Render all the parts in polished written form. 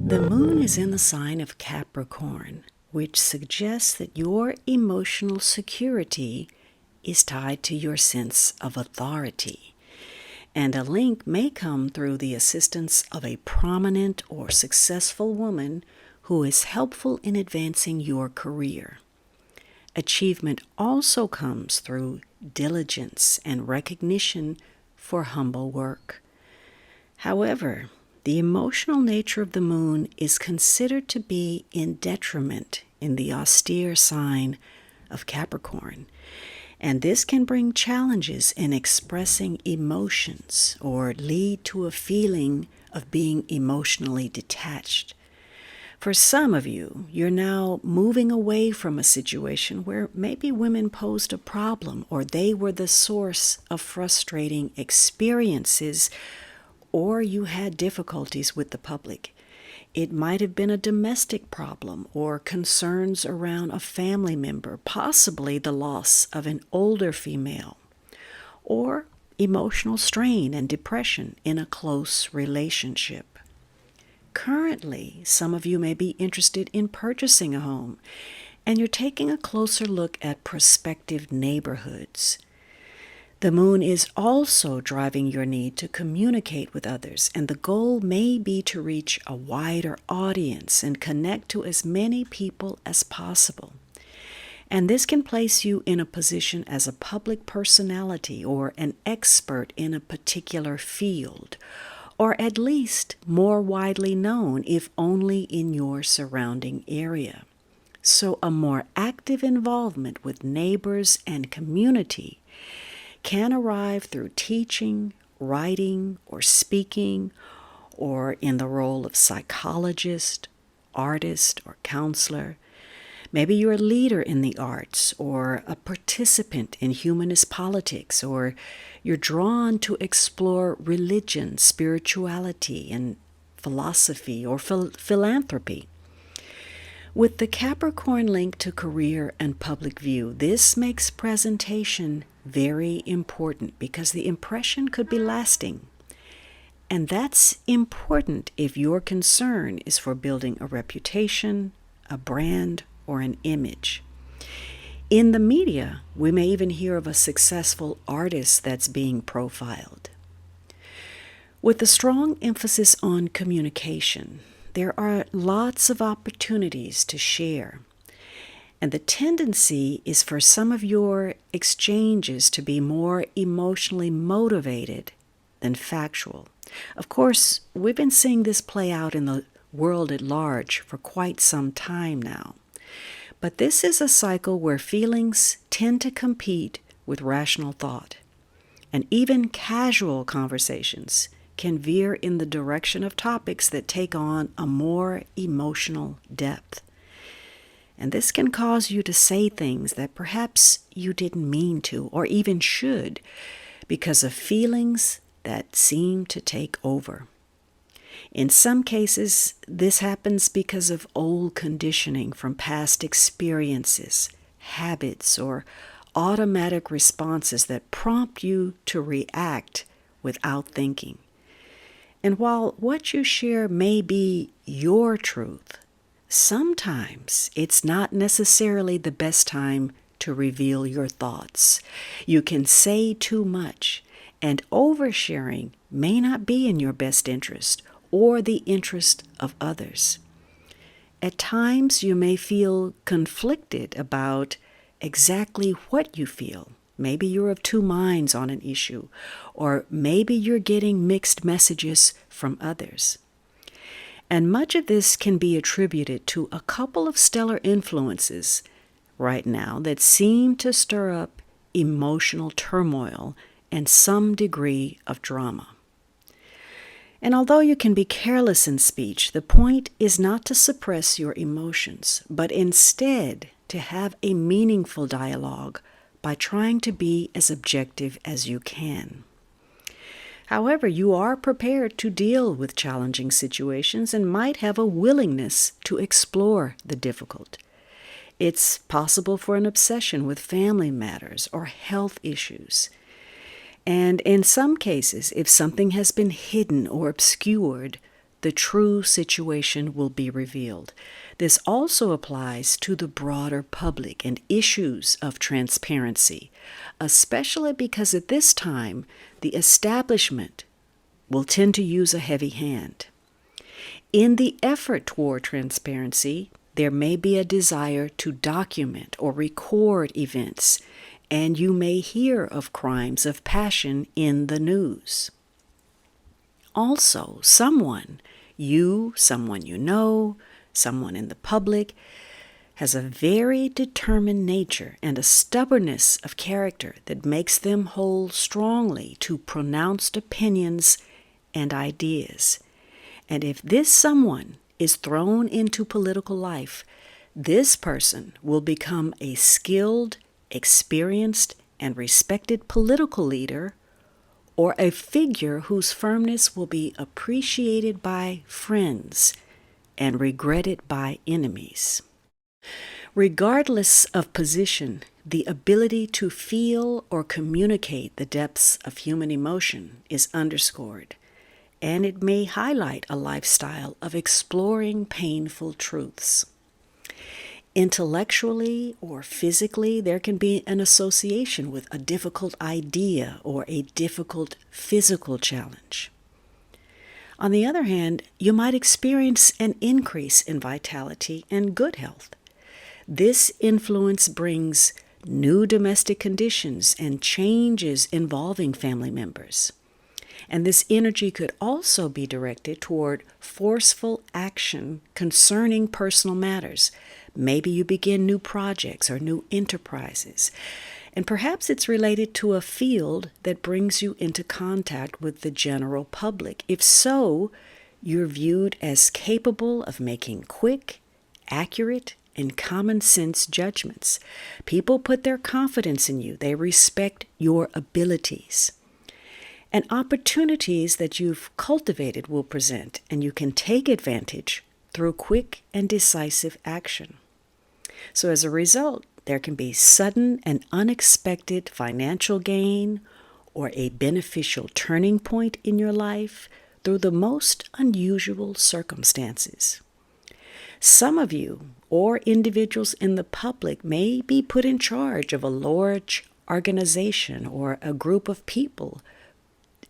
The moon is in the sign of Capricorn, which suggests that your emotional security is tied to your sense of authority, and a link may come through the assistance of a prominent or successful woman who is helpful in advancing your career. Achievement also comes through diligence and recognition for humble work. However, the emotional nature of the moon is considered to be in detriment in the austere sign of Capricorn, and this can bring challenges in expressing emotions or lead to a feeling of being emotionally detached. For some of you, you're now moving away from a situation where maybe women posed a problem or they were the source of frustrating experiences, or you had difficulties with the public. It might have been a domestic problem or concerns around a family member, possibly the loss of an older female, or emotional strain and depression in a close relationship. Currently, some of you may be interested in purchasing a home, and you're taking a closer look at prospective neighborhoods. The moon is also driving your need to communicate with others, and the goal may be to reach a wider audience and connect to as many people as possible. And this can place you in a position as a public personality or an expert in a particular field, or at least more widely known if only in your surrounding area. So a more active involvement with neighbors and community can arrive through teaching, writing, or speaking, or in the role of psychologist, artist, or counselor. Maybe you're a leader in the arts or a participant in humanist politics, or you're drawn to explore religion, spirituality, and philosophy or philanthropy. With the Capricorn link to career and public view, this makes presentation very important because the impression could be lasting. And that's important if your concern is for building a reputation, a brand, or an image. In the media, we may even hear of a successful artist that's being profiled. With a strong emphasis on communication, there are lots of opportunities to share. And the tendency is for some of your exchanges to be more emotionally motivated than factual. Of course, we've been seeing this play out in the world at large for quite some time now. But this is a cycle where feelings tend to compete with rational thought. And even casual conversations can veer in the direction of topics that take on a more emotional depth. And this can cause you to say things that perhaps you didn't mean to or even should because of feelings that seem to take over. In some cases, this happens because of old conditioning from past experiences, habits, or automatic responses that prompt you to react without thinking. And while what you share may be your truth, sometimes it's not necessarily the best time to reveal your thoughts. You can say too much, and oversharing may not be in your best interest or the interest of others. At times, you may feel conflicted about exactly what you feel. Maybe you're of two minds on an issue, or maybe you're getting mixed messages from others. And much of this can be attributed to a couple of stellar influences right now that seem to stir up emotional turmoil and some degree of drama. And although you can be careless in speech, the point is not to suppress your emotions, but instead to have a meaningful dialogue by trying to be as objective as you can. However, you are prepared to deal with challenging situations and might have a willingness to explore the difficult. It's possible for an obsession with family matters or health issues. And in some cases, if something has been hidden or obscured, the true situation will be revealed. This also applies to the broader public and issues of transparency, especially because at this time, the establishment will tend to use a heavy hand. In the effort toward transparency, there may be a desire to document or record events, and you may hear of crimes of passion in the news. Also, someone you know, someone in the public, has a very determined nature and a stubbornness of character that makes them hold strongly to pronounced opinions and ideas. And if this someone is thrown into political life, this person will become a skilled, experienced, and respected political leader, or a figure whose firmness will be appreciated by friends and regretted by enemies. Regardless of position, the ability to feel or communicate the depths of human emotion is underscored, and it may highlight a lifestyle of exploring painful truths. Intellectually or physically, there can be an association with a difficult idea or a difficult physical challenge. On the other hand, you might experience an increase in vitality and good health. This influence brings new domestic conditions and changes involving family members. And this energy could also be directed toward forceful action concerning personal matters. Maybe you begin new projects or new enterprises. And perhaps it's related to a field that brings you into contact with the general public. If so, you're viewed as capable of making quick, accurate, and common sense judgments. People put their confidence in you. They respect your abilities. And opportunities that you've cultivated will present, and you can take advantage through quick and decisive action. So as a result, there can be sudden and unexpected financial gain or a beneficial turning point in your life through the most unusual circumstances. Some of you or individuals in the public may be put in charge of a large organization or a group of people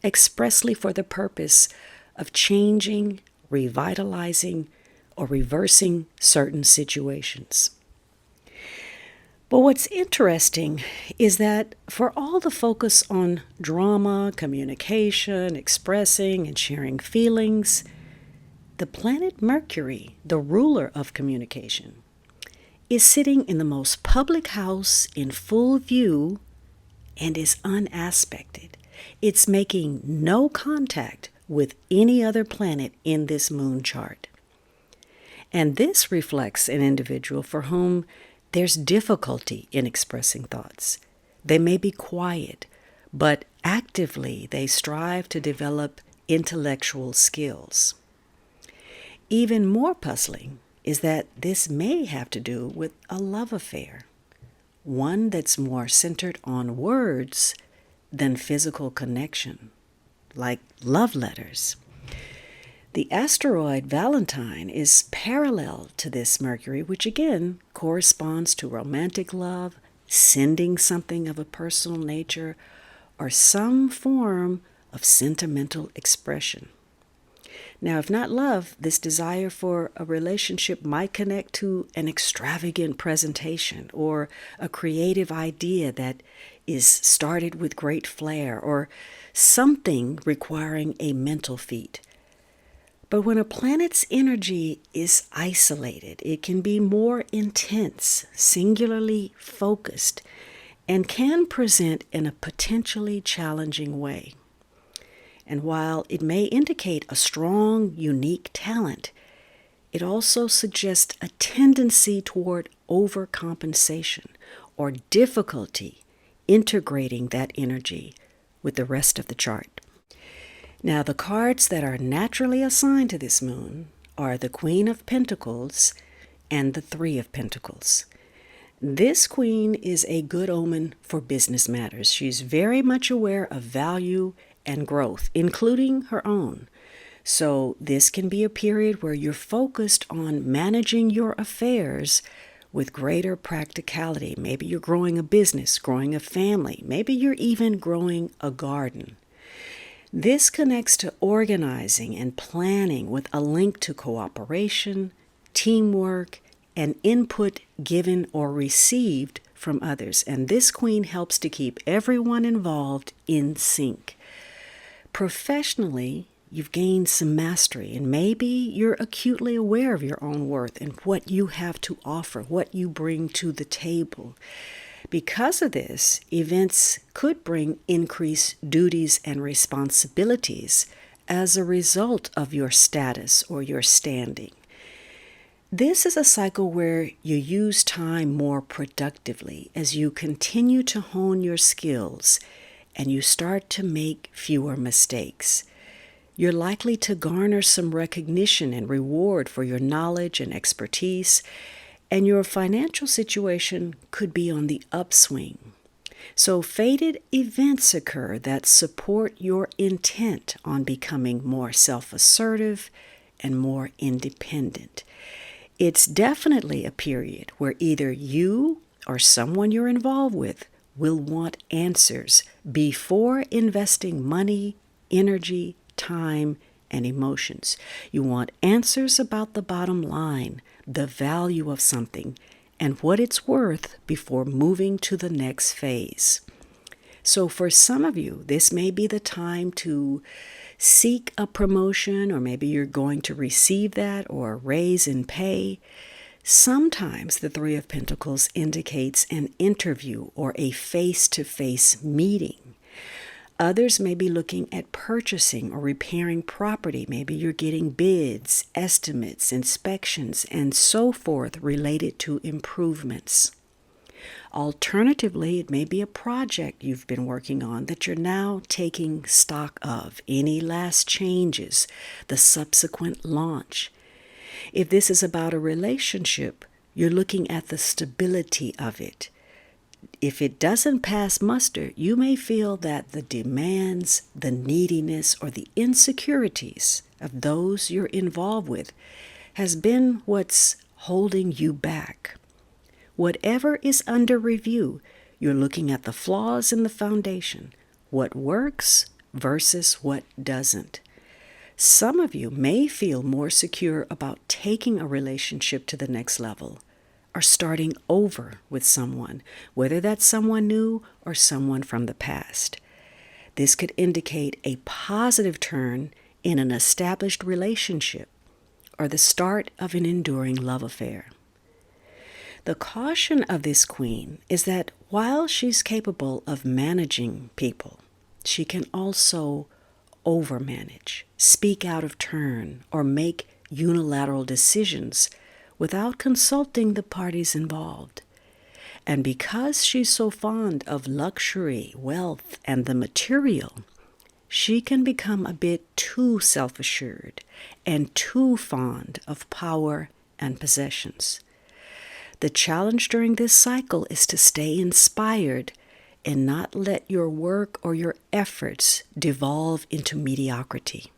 expressly for the purpose of changing, revitalizing, or reversing certain situations. But what's interesting is that for all the focus on drama, communication, expressing, and sharing feelings, the planet Mercury, the ruler of communication, is sitting in the most public house in full view and is unaspected. It's making no contact with any other planet in this moon chart. And this reflects an individual for whom there's difficulty in expressing thoughts. They may be quiet, but actively they strive to develop intellectual skills. Even more puzzling is that this may have to do with a love affair, one that's more centered on words than physical connection, like love letters. The asteroid Valentine is parallel to this Mercury, which again corresponds to romantic love, sending something of a personal nature, or some form of sentimental expression. Now, if not love, this desire for a relationship might connect to an extravagant presentation or a creative idea that is started with great flair or something requiring a mental feat. But when a planet's energy is isolated, it can be more intense, singularly focused, and can present in a potentially challenging way. And while it may indicate a strong, unique talent, it also suggests a tendency toward overcompensation or difficulty integrating that energy with the rest of the chart. Now, the cards that are naturally assigned to this moon are the Queen of Pentacles and the Three of Pentacles. This queen is a good omen for business matters. She's very much aware of value and growth, including her own. So this can be a period where you're focused on managing your affairs with greater practicality. Maybe you're growing a business, growing a family. Maybe you're even growing a garden. This connects to organizing and planning with a link to cooperation, teamwork, and input given or received from others. And this queen helps to keep everyone involved in sync. Professionally, you've gained some mastery, and maybe you're acutely aware of your own worth and what you have to offer, what you bring to the table. Because of this, events could bring increased duties and responsibilities as a result of your status or your standing. This is a cycle where you use time more productively as you continue to hone your skills and you start to make fewer mistakes. You're likely to garner some recognition and reward for your knowledge and expertise, and your financial situation could be on the upswing. So fated events occur that support your intent on becoming more self-assertive and more independent. It's definitely a period where either you or someone you're involved with will want answers before investing money, energy, time, and emotions. You want answers about the bottom line, the value of something, and what it's worth before moving to the next phase. So for some of you, this may be the time to seek a promotion, or maybe you're going to receive that, or a raise in pay. Sometimes the Three of Pentacles indicates an interview or a face-to-face meeting. Others may be looking at purchasing or repairing property. Maybe you're getting bids, estimates, inspections, and so forth related to improvements. Alternatively, it may be a project you've been working on that you're now taking stock of, any last changes, the subsequent launch. If this is about a relationship, you're looking at the stability of it. If it doesn't pass muster, you may feel that the demands, the neediness, or the insecurities of those you're involved with has been what's holding you back. Whatever is under review, you're looking at the flaws in the foundation, what works versus what doesn't. Some of you may feel more secure about taking a relationship to the next level or starting over with someone, whether that's someone new or someone from the past. This could indicate a positive turn in an established relationship or the start of an enduring love affair. The caution of this queen is that while she's capable of managing people, she can also overmanage, speak out of turn, or make unilateral decisions without consulting the parties involved. And because she's so fond of luxury, wealth, and the material, she can become a bit too self-assured and too fond of power and possessions. The challenge during this cycle is to stay inspired and not let your work or your efforts devolve into mediocrity.